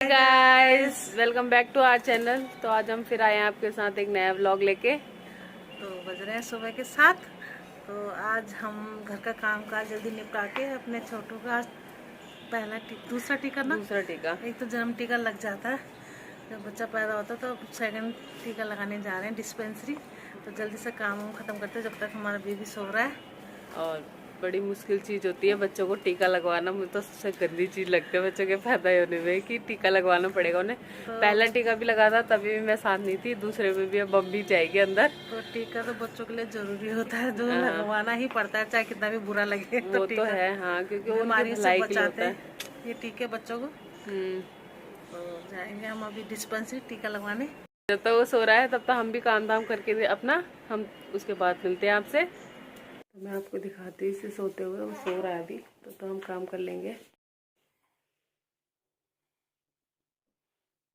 Guys welcome back to our channel. तो आज हम फिर आए हैं आपके साथ एक नया व्लॉग लेके। तो बज रहे हैं सुबह के 7। तो आज हम घर का काम काज जल्दी निपटा के अपने छोटू का दूसरा टीका दूसरा टीका, एक तो जन्म टीका लग जाता है जब बच्चा पैदा होता है, तो सेकंड टीका लगाने जा रहे हैं डिस्पेंसरी। तो जल्दी से काम खत्म करते हैं जब तक हमारा बेबी सो रहा है। और बड़ी मुश्किल चीज होती है बच्चों को टीका लगवाना। मुझे तो सबसे गंदी चीज लगती है बच्चों के पैदा होने में कि टीका लगवाना पड़ेगा उन्हें। तो पहला टीका भी लगा था तभी भी मैं साथ नहीं थी, दूसरे में भी अब मम्मी जाएगी अंदर। तो टीका तो बच्चों के लिए जरूरी होता है, जो लगवाना ही पड़ता है चाहे कितना भी बुरा लगे। वो तो है हाँ, क्योंकि वो बीमारी से भलाई के लिए बचाते होता हैं है। ये टीके बच्चों को। तो जाएंगे हम अभी डिस्पेंसरी टीका लगवाने। जब तक वो सो रहा है तब तक हम भी काम धाम करके अपना हम उसके बाद मिलते हैं आपसे। तो मैं आपको दिखाती हूँ इसे सोते हुए, वो सो रहा है अभी तो हम काम कर लेंगे।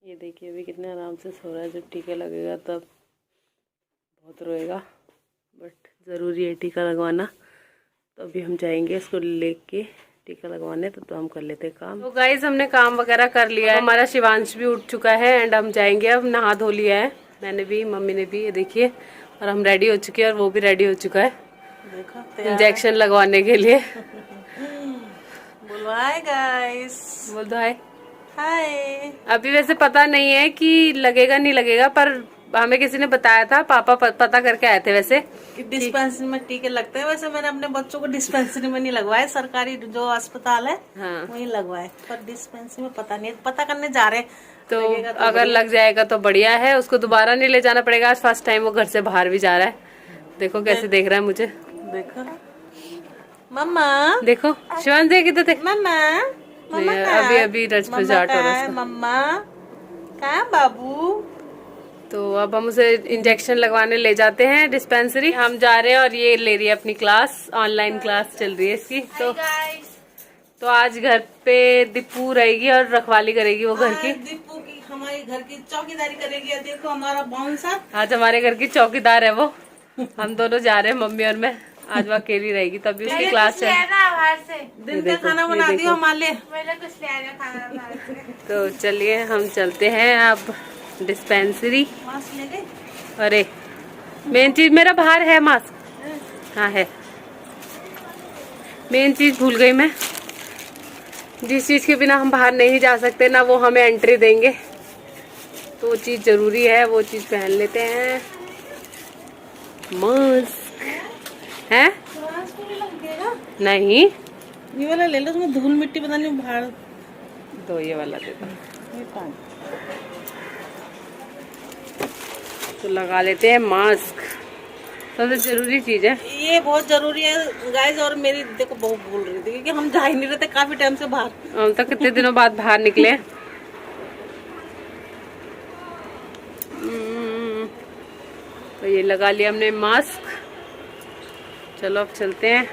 ये देखिए अभी कितने आराम से सो रहा है। जब टीका लगेगा तब बहुत रोएगा, बट ज़रूरी है टीका लगवाना। तो अभी हम जाएंगे इसको लेके टीका लगवाने, तो हम कर लेते हैं काम। तो गाइस हमने काम वगैरह कर लिया है, हमारा शिवांश भी उठ चुका है एंड हम जाएंगे। अब नहा धो लिया है मैंने भी, मम्मी ने भी, ये देखिए। और हम रेडी हो चुके हैं और वो भी रेडी हो चुका है इंजेक्शन लगवाने के लिए। बोलो हाय गाइस। बोल दो हाय। हाय। अभी वैसे पता नहीं है कि लगेगा नहीं लगेगा, पर हमें किसी ने बताया था, पापा पता करके आए थे वैसे डिस्पेंसरी में टीके लगते हैं। वैसे मैंने अपने बच्चों को डिस्पेंसरी में नहीं लगवाए, सरकारी जो अस्पताल है हाँ। वहीं लगवाए, पर डिस्पेंसरी में पता नहीं, पता करने जा रहे हैं। तो अगर लग जाएगा तो बढ़िया है, उसको दोबारा नहीं ले जाना पड़ेगा। आज फर्स्ट टाइम वो घर से बाहर भी जा रहा है। देखो कैसे देख रहा है मुझे। देखो मम्मा, देखो शिवान देख इधर देख। मम्मा अभी अभी रजपजाट हो रहा है मम्मा कहाँ बाबू। तो अब हम उसे इंजेक्शन लगवाने ले जाते हैं डिस्पेंसरी। हम जा रहे हैं और ये ले रही है अपनी क्लास, ऑनलाइन क्लास चल रही है इसकी। तो आज घर पे दीपू रहेगी और रखवाली करेगी वो घर की। दीपू की हमारे घर की चौकीदारी करेगी। देखो हमारा बाउंसर आज हमारे घर की चौकीदार है वो। हम दोनों जा रहे हैं, मम्मी और मैं। आज वो अकेली रहेगी तभी उसकी क्लास चल। दिन का खाना बना दियो हमारे लिए। तो चलिए हम चलते हैं अब डिस्पेंसरी। मास्क ले गए? अरे मेन चीज मेरा बाहर है मास्क। हाँ है, मेन चीज भूल गई मैं। जिस चीज के बिना हम बाहर नहीं जा सकते ना, वो हमें एंट्री देंगे, तो वो चीज जरूरी है, वो चीज पहन लेते हैं। मास्क है नहीं, ये वाला ले लो, उसमें धूल मिट्टी पता नहीं बाहर। दो ये वाला दे दो। तो लगा लेते हैं मास्क, सबसे जरूरी चीज है ये, बहुत जरूरी है गाइस। और मेरी देखो बहुत बोल रही थी क्योंकि हम जा ही नहीं रहते काफी टाइम से बाहर। हम तो कितने दिनों बाद बाहर निकले। तो ये लगा लिया हमने मास्क। चलो अब चलते हैं।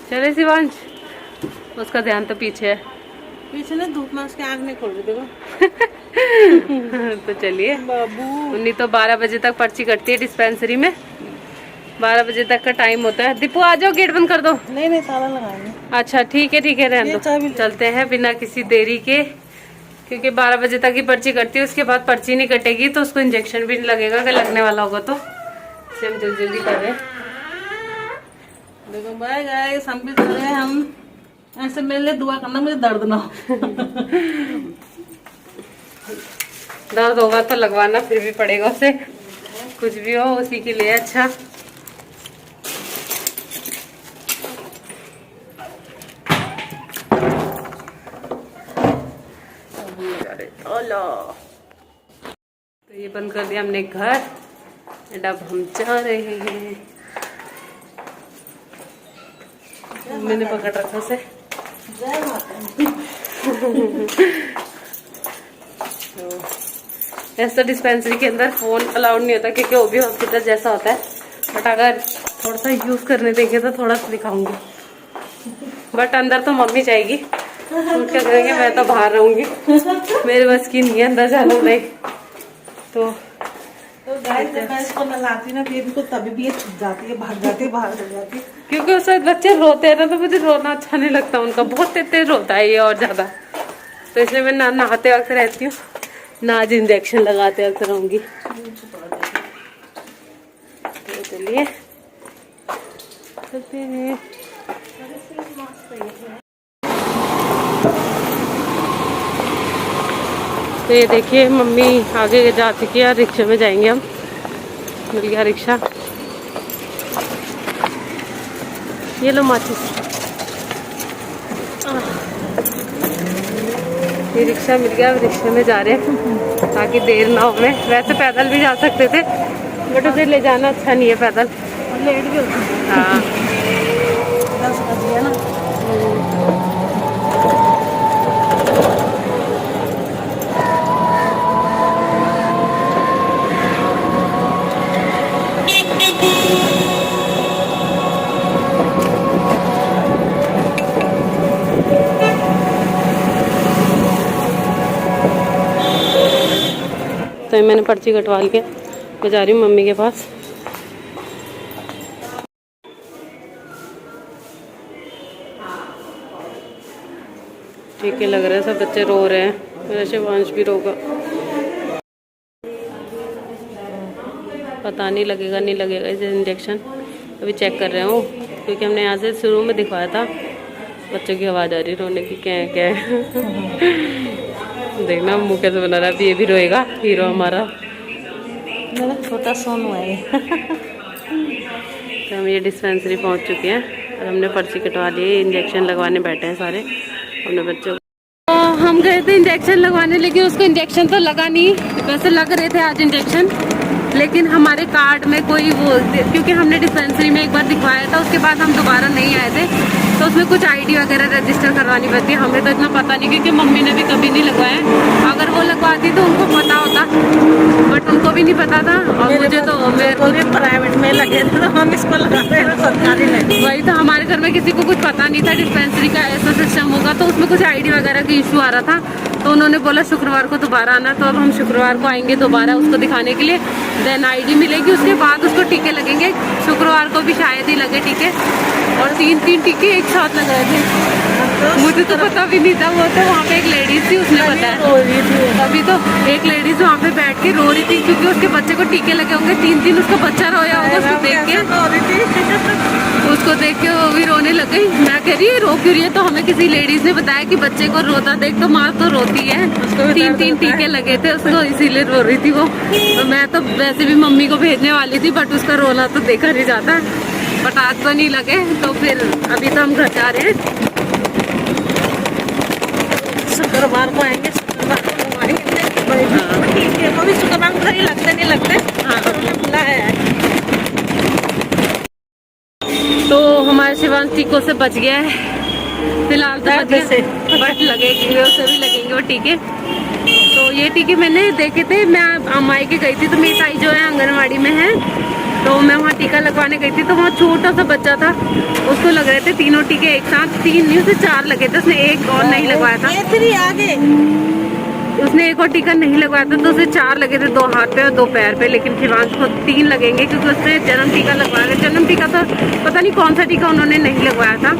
चले शिवांश, उसका ध्यान तो पीछे है। पीछे ना धूप में उसकी आँख नहीं खोल रही देखो। तो चलिए बाबू। उन्हीं तो 12 बजे तक पर्ची कटती है डिस्पेंसरी में, 12 बजे तक का टाइम होता है। दीपू आ जाओ, गेट बंद कर दो। नहीं ताला लगाएंगे। अच्छा ठीक है रहने दो। चलते हैं बिना किसी देरी के, क्योंकि 12 बजे तक ही पर्ची कटती है। उसके बाद पर्ची नहीं कटेगी तो उसको इंजेक्शन भी नहीं लगेगा, अगर लगने वाला होगा तो। इसे हम जल्दी जल्दी कर रहे हैं। देखो बाय गाइस, हम भी चल रहे हैं। हम ऐसे मेरे लिए दुआ करना, मुझे दर्द ना हो। दर्द होगा तो लगवाना फिर भी पड़ेगा उसे, कुछ भी हो उसी के लिए अच्छा। तो ये बंद कर दिया हमने घर एंड अब हम जा रहे हैं। मैंने पकड़ रखा से। जय माता। तो ऐसा डिस्पेंसरी के अंदर फोन अलाउड नहीं होता, क्योंकि वो भी हॉस्पिटल जैसा होता है। बट अगर थोड़ा सा यूज करने देंगे तो थोड़ा सा दिखाऊंगी, बट अंदर तो मम्मी जाएगी। तो क्या करेंगे, मैं तो बाहर रहूंगी, मेरे बस की नहीं है अंदर जाना। नहीं तो गाइस मैं इसको नहलाती ना बेबी को, तभी भी ये छुप जाती है, भाग जाती है, बाहर चल जाती है। क्योंकि उस वक्त बच्चे रोते हैं ना, तो मुझे रोना अच्छा नहीं लगता उनका। बहुत तेज रोता है ये और ज्यादा। तो इसलिए मैं ना नहाते वक्त रहती हूँ, ना आज इंजेक्शन लगाते वक्त रहूँगी। तो चलिए चलते हैं। तो ये देखिए मम्मी आगे जा चुकी है, रिक्शे में जाएंगे हम। मिल गया रिक्शा, ये लो माचिस। ये रिक्शा मिल गया, रिक्शे में जा रहे हैं ताकि देर ना हो हमें। वैसे पैदल भी जा सकते थे बट उसे ले जाना अच्छा नहीं है पैदल, लेट भी होती है। हाँ 10 बज गया ना। तो मैंने पर्ची कटवा लिया, मैं जा रही हूँ मम्मी के पास। ठीक है लग रहा है, सब बच्चे रो रहे हैं, मेरा शिवांश भी रोगा। पता नहीं लगेगा नहीं लगेगा इसे इंजेक्शन, अभी चेक कर रहे हूँ क्योंकि हमने यहाँ से शुरू में दिखवाया था। बच्चों की आवाज़ आ रही रोने की, क्या है क्या है। देखना मुँह कैसे बना रहा है, अभी ये भी रोएगा हीरो हमारा। मेरा छोटा सोनू है। तो हम ये डिस्पेंसरी पहुँच चुके हैं और हमने पर्ची कटवा ली, इंजेक्शन लगवाने बैठे हैं सारे अपने बच्चों को। तो हम गए थे इंजेक्शन लगवाने, लेकिन उसको इंजेक्शन तो लगा नहीं। वैसे लग रहे थे आज इंजेक्शन, लेकिन हमारे कार्ड में कोई वो, क्योंकि हमने डिस्पेंसरी में एक बार दिखवाया था, उसके बाद हम दोबारा नहीं आए थे, तो उसमें कुछ आईडी वगैरह रजिस्टर करवानी पड़ती है। हमें तो इतना पता नहीं क्योंकि मम्मी ने भी कभी नहीं लगवाया। अगर वो लगवाती तो उनको पता होता, बट उनको भी नहीं पता था। और मुझे तो मेरे को भी प्राइवेट में लगे थे तो हम इसको लगाते हैं सरकारी में। वही तो, हमारे घर में किसी को कुछ पता नहीं था डिस्पेंसरी का ऐसा सिस्टम होगा। तो उसमें कुछ आईडी वगैरह की इशू आ रहा था, तो उन्होंने बोला शुक्रवार को दोबारा आना। तो अब हम शुक्रवार को आएंगे दोबारा उसको दिखाने के लिए, देन आईडी मिलेगी, उसके बाद उसको टीके लगेंगे। शुक्रवार को भी शायद ही लगे टीके, और 3 टीके एक साथ लग रहे थे। मुझे तो पता भी नहीं था। वो तो वहाँ पे एक लेडीज थी, उसने बताया। अभी तो एक लेडीज वहाँ पे बैठ के रो रही थी क्योंकि उसके बच्चे को टीके लगे होंगे। 3 दिन उसका बच्चा रोया होगा, उसको देख के वो भी रोने लग गई। मैं कह रही है रो क्यों रही है, तो हमें किसी लेडीज ने बताया कि बच्चे को रोता देख तो माँ तो रोती है। 3 टीके लगे थे उसको, इसीलिए रो रही थी वो। तो मैं तो वैसे भी मम्मी को भेजने वाली थी, बट उसका रोना तो देखा नहीं जाता। बट आज तो नहीं लगे, तो फिर अभी तो हम घर जा रहे हैं। शुक्रवार को आएंगे, शुक्रवार को आएंगे। ठीक है, वो भी शुक्रवार को ही लगते नहीं लगते। हाँ खुला है। तो हमारे शिवांश टीकों से बच गया है फिलहाल, तो बच गया, बट लगेंगे उसे भी लगेंगे वो टीके। तो ये टीके मैंने देखे थे, मैं अम्माई के गई थी, तो मेरी ताई जो है आंगनवाड़ी में है, तो मैं वहाँ टीका लगवाने गई थी। तो वहाँ छोटा सा बच्चा था, उसको लग रहे थे 3 टीके एक साथ। 3 नहीं, उसे 4 लगे थे, उसने एक और नहीं लगवाया था। उसने एक और टीका नहीं लगवाया था, तो उसे 4 लगे थे, 2 हाथ पे और 2 पैर पे। लेकिन शिवांश को 3 लगेंगे क्योंकि उसने जन्म टीका लगवाया। जन्म टीका तो पता नहीं कौन सा टीका उन्होंने नहीं लगवाया था,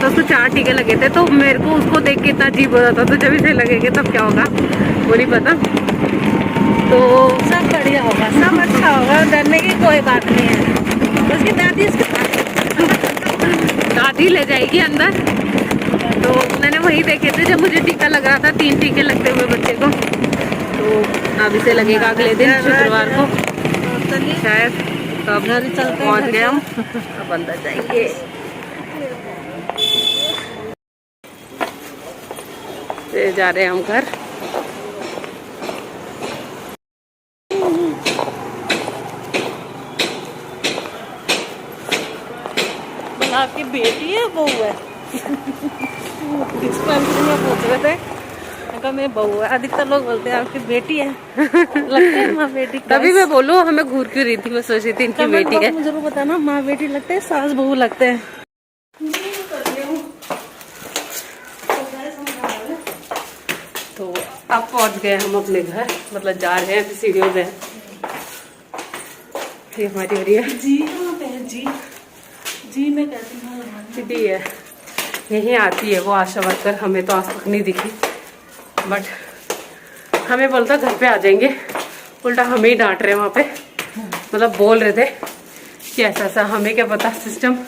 तो उसको 4 टीके लगे थे। तो मेरे को उसको देख के इतना अजीब हो रहा था, तो जब इसे लगेंगे तब क्या होगा वो नहीं पता। तो सब बढ़िया होगा, सब अच्छा होगा, डरने की कोई बात नहीं है। उसकी दादी ले जाएगी अंदर। तो मैंने वही देखे थे जब मुझे टीका लग रहा था, 3 टीके लगते हुए बच्चे को। तो अब इसे लगेगा अगले दिन शुक्रवार को शायद। तो अब पहुँच गए हम, अब अंदर जाएंगे। तो जा रहे हैं हम घर। आपकी बेटी है बहू है? डिस्पेंसरी में पूछ रहे थे, कहा मेरी बहू है। अधिकतर लोग बोलते हैं आपकी बेटी है। लगता है माँ बेटी। तभी मैं बोलूँ हमें घूर क्यों रही थी, मैं सोच रही थी इनकी बेटी है। मुझे बताना माँ बेटी लगते हैं, सास बहू लगते हैं। तो अब पहुंच गए हम अपने घर, मतलब जा रहे हैं, अभी सीढ़ियों पे। ये हमारी हो रही है जी, कहाँ पे है जी? जी मैं कहती हूँ दीदी है, यहीं आती है वो आशा वर्कर, हमें तो आज तक नहीं दिखी। बट हमें बोलता घर पे आ जाएंगे, उल्टा हमें ही डांट रहे हैं वहाँ पे। मतलब बोल रहे थे कि ऐसा ऐसा, हमें क्या पता सिस्टम,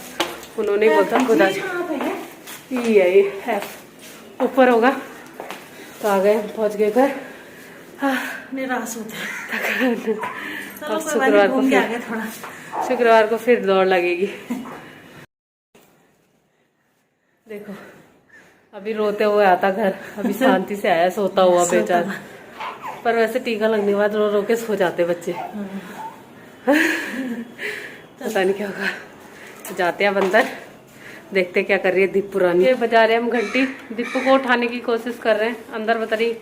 उन्होंने बोलता खुद आ जाए। ये है ऊपर होगा। तो आ गए, पहुँच गए घर। निराश होता है। अब शुक्रवार को फिर दौड़ लगेगी। देखो अभी रोते हुए आता घर, अभी शांति से आया, सोता हुआ बेचारा। पर वैसे टीका लगने के बाद रो रो के सो जाते बच्चे। पता नहीं क्या होगा। जाते हैं अब अंदर, देखते क्या कर रही है दीप पुरानी। ये बजा रहे हैं हम घंटी, दीपू को उठाने की कोशिश कर रहे हैं। अंदर पता नहीं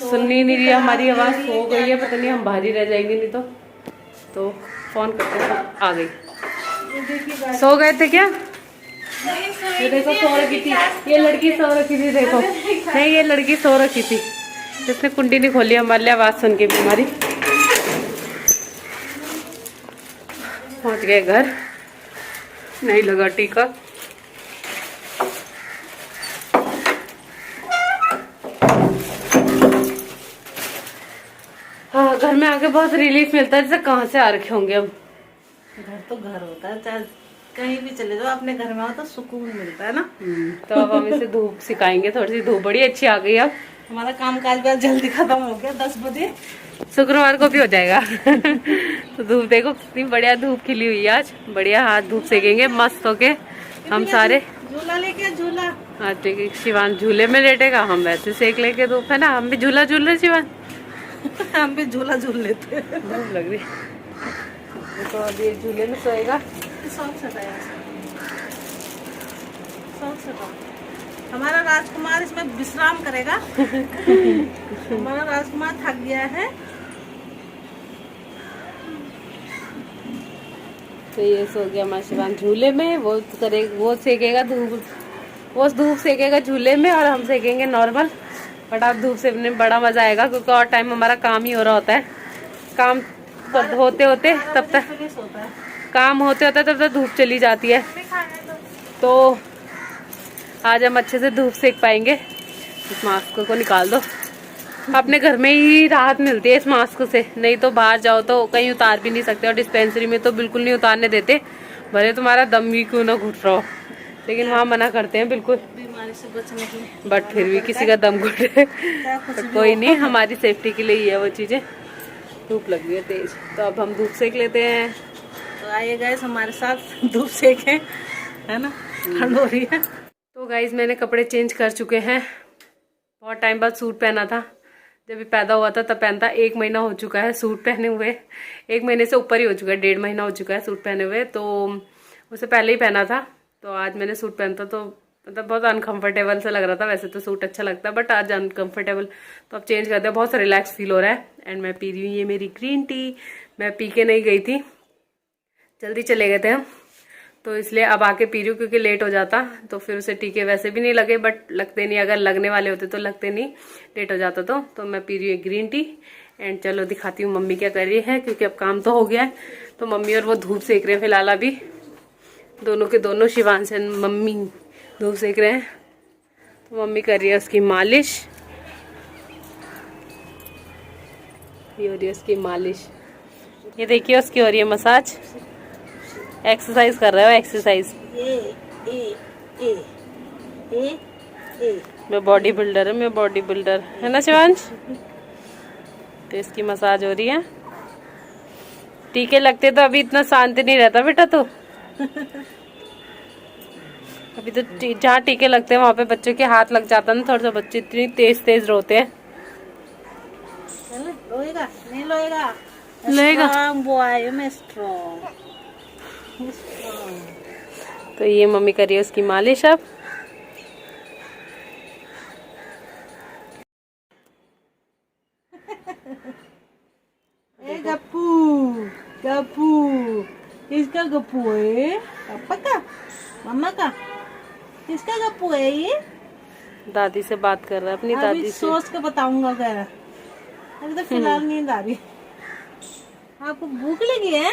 सुननी नहीं रही हमारी आवाज, सो गई है। पता नहीं हम बाहर ही रह जाएंगे नहीं तो फोन करते हैं। आ गई। सो गए थे क्या? ये देखो सो रखी थी, ये लड़की सो रखी थी। देखो नहीं, ये लड़की सो रखी थी, जिसने कुंडी नहीं खोली हमारे लिए आवाज सुन के बीमारी। पहुंच गए घर, नहीं लगा टीका। हाँ, घर में आके बहुत रिलीफ मिलता है, जैसे कहाँ से आ रखे होंगे हम। घर तो घर होता है, चाहे कहीं भी चले जाओ, अपने घर में आओ तो सुकून मिलता है ना। तो अब हम इसे धूप सिखाएंगे, थोड़ी सी धूप बड़ी अच्छी आ गई। अब हमारा काम काज भी जल्दी खत्म हो गया, 10 बजे। शुक्रवार को भी हो जाएगा। तो धूप देखो कितनी बढ़िया धूप खिली हुई है आज, बढ़िया। हाथ धूप सेकेंगे मस्त होके हम सारे। झूला लेके झूला, हाँ ठीक है, शिवान झूले में लेटेगा, हम वैसे सेक लेके धूप है ना। हम भी झूला झूल रहे शिवान। हम भी झूला झूल लेते। धूप लग रही तो अभी झूले में सोएगा। हमारा राजकुमार इसमें विश्राम करेगा। हमारा राजकुमार थक गया है। तो ये सो गया हमारा शिवान झूले में। वो करेगा, वो सेकेगा धूप, वो धूप सेकेगा झूले में और हम सेकेंगे नॉर्मल। बट आप धूप सेकने में बड़ा मजा आएगा, क्योंकि और टाइम हमारा काम ही हो रहा होता है। काम होते होते तब तक काम होते होते तब तक धूप चली जाती है। तो आज हम अच्छे से धूप सेक पाएंगे। इस मास्क को निकाल दो। अपने घर में ही राहत मिलती है इस मास्क से, नहीं तो बाहर जाओ तो कहीं उतार भी नहीं सकते, और डिस्पेंसरी में तो बिल्कुल नहीं उतारने देते, भले तुम्हारा दम ही क्यों ना घुट रहा हो, लेकिन वहाँ मना करते हैं बिल्कुल बीमारी से बचने के लिए। बट फिर भी किसी का दम घुट रहे। बट कोई नहीं, हमारी सेफ्टी के लिए ही है वो चीजें। धूप लग गई है तेज, तो अब हम धूप सेक लेते हैं। तो आइए गाइस हमारे साथ धूप सेके, है ना, ठंड हो रही है। तो गाइस मैंने कपड़े चेंज कर चुके हैं। बहुत टाइम बाद सूट पहना था, जब भी पैदा हुआ था तब पहनता। 1 महीना हो चुका है सूट पहने हुए, 1 महीने से ऊपर ही हो चुका है, 1.5 महीना हो चुका है सूट पहने हुए। तो उससे पहले ही पहना था, तो आज मैंने सूट पहनता तो मतलब बहुत अनकंफर्टेबल सा लग रहा था। वैसे तो सूट अच्छा लगता है बट आज अनकंफर्टेबल, तो अब चेंज कर दिया। बहुत सा रिलैक्स फील हो रहा है। एंड मैं पी रही हूँ ये मेरी ग्रीन टी। मैं पी के नहीं गई थी, जल्दी चले गए थे हम, तो इसलिए अब आके पी रही हूँ, क्योंकि लेट हो जाता तो फिर उसे टीके वैसे भी नहीं लगे, बट लगते नहीं, अगर लगने वाले होते तो लगते नहीं, लेट हो जाता तो मैं पी रही हूँ ग्रीन टी। एंड चलो दिखाती हूँ मम्मी क्या कर रही है, क्योंकि अब काम तो हो गया है। तो मम्मी और वो धूप सेक रहे हैं फिलहाल अभी, दोनों के दोनों, शिवांश एंड मम्मी धूप सेक रहे हैं। तो मम्मी कर रही है उसकी मालिश, ये हो रही है उसकी मालिश। ये देखिए उसकी हो रही है मसाज, एक्सरसाइज कर रहे हो, एक्सरसाइज। मैं बॉडी बिल्डर है, मैं बॉडी बिल्डर है ना शिवांश। तो इसकी मसाज हो रही है। टीके लगते तो अभी इतना शांति नहीं रहता बेटा तो। अभी तो जहाँ टीके लगते हैं वहाँ पे बच्चों के हाथ लग जाता है ना थोड़ा सा, बच्चे इतनी तेज तेज रोते हैं। लोएगा नहीं लोएगा, लोएगा बॉय मैं स्ट्रॉन्ग। तो ये मम्मी कर रही है उसकी मालिश अब। ए गप्पू, गप्पू, किसका गप्पू है? पापा का, मम्मा का, किसका गप्पू है ये? दादी से बात कर रहा है, अपनी दादी से। सोच के बताऊंगा कह रहा। अभी तो फिलहाल नींद आ रही। आपको भूख लगी है?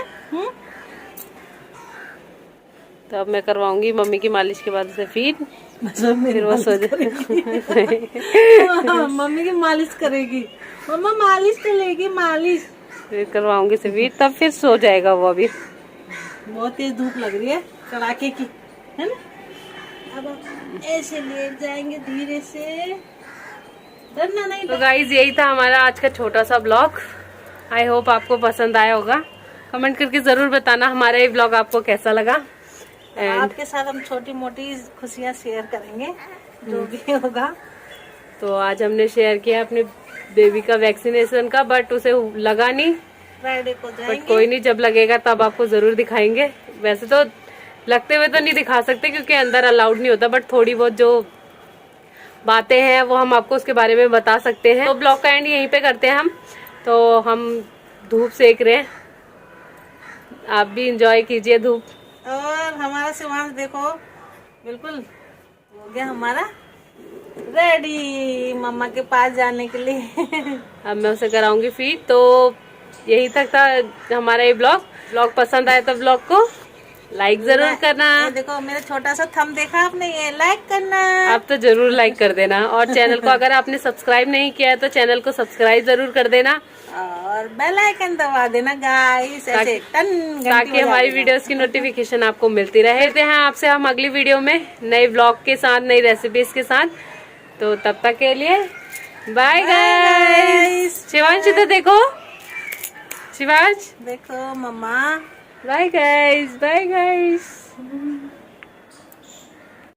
तो अब मैं करवाऊंगी मम्मी की मालिश के बाद उसे फीड। फिर वो सो जाए। मम्मी की मालिश करेगी, मम्मा मालिश करेगी, मालिश फिर करवाऊंगी से भी, तब फिर सो जाएगा वो अभी। बहुत तेज धूप लग रही है कड़ाके की, है ना। अब हम ऐसे लेट जाएंगे धीरे से, डरना नहीं। तो गाइज यही था हमारा आज का छोटा सा ब्लॉग। आई होप आपको पसंद आया होगा। कमेंट करके जरूर बताना हमारा ये ब्लॉग आपको कैसा लगा। आपके साथ हम छोटी मोटी खुशियाँ शेयर करेंगे जो भी होगा। तो आज हमने शेयर किया अपने बेबी का वैक्सीनेशन का, बट उसे लगा नहीं। फ्राइडे को जाएंगे। बट कोई नहीं, जब लगेगा तब आपको जरूर दिखाएंगे। वैसे तो लगते हुए तो नहीं दिखा सकते क्योंकि अंदर अलाउड नहीं होता, बट थोड़ी बहुत जो बातें हैं वो हम आपको उसके बारे में बता सकते हैं। तो ब्लॉग का एंड यहीं पे करते हैं हम। तो हम धूप सेक रहे हैं, आप भी इंजॉय कीजिए धूप। और हमारा शिवांश देखो बिल्कुल हो गया हमारा रेडी मम्मा के पास जाने के लिए। अब मैं उसे कराऊंगी फीड। तो यही तक था हमारा ये ब्लॉग पसंद आया तो ब्लॉग को लाइक जरूर करना। ये देखो मेरा छोटा सा थंब देखा आपने, ये लाइक करना। आप तो जरूर लाइक कर देना, और चैनल को अगर आपने सब्सक्राइब नहीं किया है तो चैनल को सब्सक्राइब जरूर कर देना, और बेल आइकन दबा देना गाइस, ऐसे टन ताकि हमारी वीडियोस की नोटिफिकेशन आपको मिलती रहे। रहते हैं आपसे हम अगली वीडियो में नए ब्लॉग के साथ, नई रेसिपीज के साथ। तो तब तक के लिए बाय गाइस। शिवांश इधर देखो, शिवांश देखो मम्मा। Bye guys, bye guys.